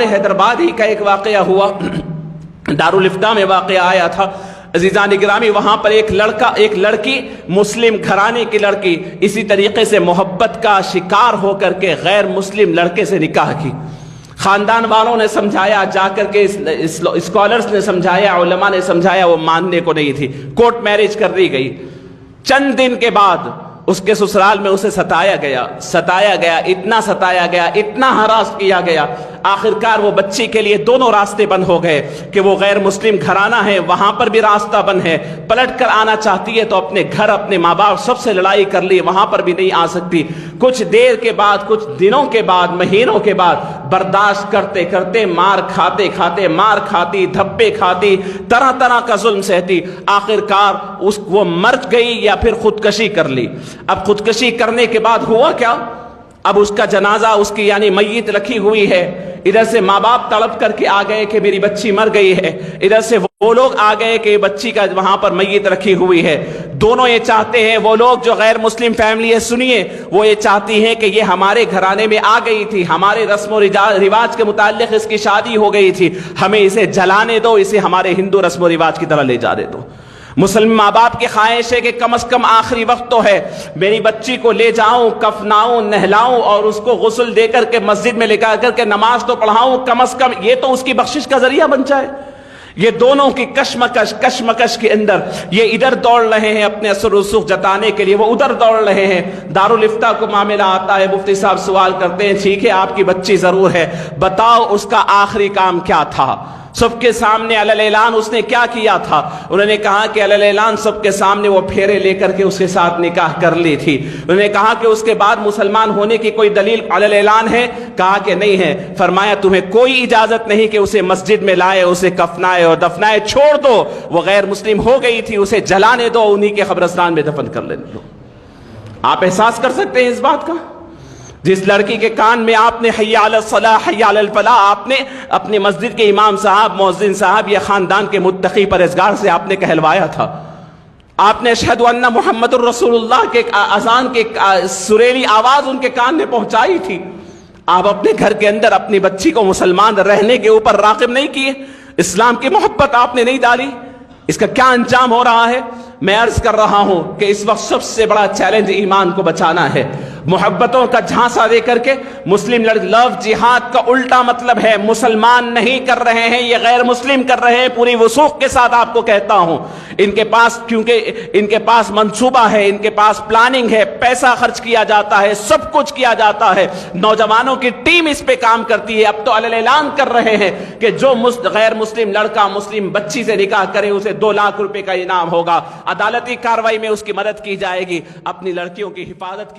حیدرآباد ہی کا ایک واقعہ ہوا، دارالفتاح میں واقعہ آیا تھا عزیزان گرامی۔ وہاں پر ایک لڑکی مسلم گھرانے کی لڑکی اسی طریقے سے محبت کا شکار ہو کر کے غیر مسلم لڑکے سے نکاح کی۔ خاندان والوں نے سمجھایا، جا کر کے اسکالرز نے سمجھایا، علماء نے سمجھایا، وہ ماننے کو نہیں تھی، کورٹ میرج کر دی گئی۔ چند دن کے بعد اس کے سسرال میں اسے ستایا گیا، اتنا ستایا گیا، اتنا ہراس کیا گیا، آخرکار وہ بچی کے لیے دونوں راستے بند ہو گئے کہ وہ غیر مسلم گھرانہ ہے، وہاں پر بھی راستہ بند ہے، پلٹ کر آنا چاہتی ہے تو اپنے گھر اپنے ماں باپ سب سے لڑائی کر لی، وہاں پر بھی نہیں آ سکتی۔ کچھ دیر کے بعد، کچھ دنوں کے بعد، مہینوں کے بعد برداشت کرتے کرتے مار کھاتی، دھبے کھاتی، طرح طرح کا ظلم سہتی، آخرکار وہ مر گئی یا پھر خودکشی کر لی۔ اب خودکشی کرنے کے بعد ہوا کیا؟ اب اس کا جنازہ، اس کی یعنی میت رکھی ہوئی ہے، ادھر سے ماں باپ تڑپ کر کے آ گئے کہ میری بچی مر گئی ہے، ادھر سے وہ لوگ آ گئے کہ بچی کا وہاں پر میت رکھی ہوئی ہے۔ دونوں یہ چاہتے ہیں، وہ لوگ جو غیر مسلم فیملی ہے، سنیے، وہ یہ چاہتی ہیں کہ یہ ہمارے گھرانے میں آ گئی تھی، ہمارے رسم و رواج کے متعلق اس کی شادی ہو گئی تھی، ہمیں اسے جلانے دو، اسے ہمارے ہندو رسم و رواج کی طرح لے جانے دو۔ مسلم ماں باپ کی خواہش ہے کہ کم از کم آخری وقت تو ہے، میری بچی کو لے جاؤں، کفناؤں، نہلاؤں اور اس کو غسل دے کر کے مسجد میں لے کر کے نماز تو پڑھاؤں، کم از کم یہ تو اس کی بخشش کا ذریعہ بن جائے۔ یہ دونوں کی کشمکش کے اندر یہ ادھر دوڑ رہے ہیں اپنے اثر و رسوخ جتانے کے لیے، وہ ادھر دوڑ رہے ہیں۔ دارالفتاح کو معاملہ آتا ہے، مفتی صاحب سوال کرتے ہیں، ٹھیک ہے آپ کی بچی ضرور ہے، بتاؤ اس کا آخری کام کیا تھا؟ سب کے سامنے علی الاعلان اس نے کیا کیا تھا؟ انہوں نے کہا کہ علی الاعلان سب کے سامنے وہ پھیرے لے کر کے اس کے ساتھ نکاح کر لی تھی۔ انہوں نے کہا کہ اس کے بعد مسلمان ہونے کی کوئی دلیل علی الاعلان ہے؟ کہا کہ نہیں ہے۔ فرمایا تمہیں کوئی اجازت نہیں کہ اسے مسجد میں لائے، اسے کفنائے اور دفنائے، چھوڑ دو، وہ غیر مسلم ہو گئی تھی، اسے جلانے دو، انہی کے قبرستان میں دفن کر لینے دو۔ آپ احساس کر سکتے ہیں اس بات کا؟ جس لڑکی کے کان میں آپ نے حی علی الصلاح، حی علی الفلاح، آپ نے اپنے مسجد کے امام صاحب، مؤذن صاحب یا خاندان کے متقی پرہیزگار سے آپ نے کہلوایا تھا، آپ نے اشہد ان محمد الرسول اللہ کے اذان کے سریلی آواز ان کے کان میں پہنچائی تھی، آپ اپنے گھر کے اندر اپنی بچی کو مسلمان رہنے کے اوپر راغب نہیں کیے، اسلام کی محبت آپ نے نہیں ڈالی، اس کا کیا انجام ہو رہا ہے؟ میں عرض کر رہا ہوں کہ اس وقت سب سے بڑا چیلنج ایمان کو بچانا ہے۔ محبتوں کا جھانسا دے کر کے مسلم لو جہاد کا الٹا مطلب ہے، مسلمان نہیں کر رہے ہیں، یہ غیر مسلم کر رہے ہیں۔ پوری وثوق کے ساتھ آپ کو کہتا ہوں، ان کے پاس، کیونکہ ان کے پاس منصوبہ ہے، ان کے پاس پلاننگ ہے، پیسہ خرچ کیا جاتا ہے، سب کچھ کیا جاتا ہے، نوجوانوں کی ٹیم اس پہ کام کرتی ہے۔ اب تو علی الاعلان کر رہے ہیں کہ جو غیر مسلم لڑکا مسلم بچی سے نکاح کرے اسے 2 لاکھ روپے کا انعام ہوگا، عدالتی کارروائی میں اس کی مدد کی جائے گی، اپنی لڑکیوں کی حفاظت کی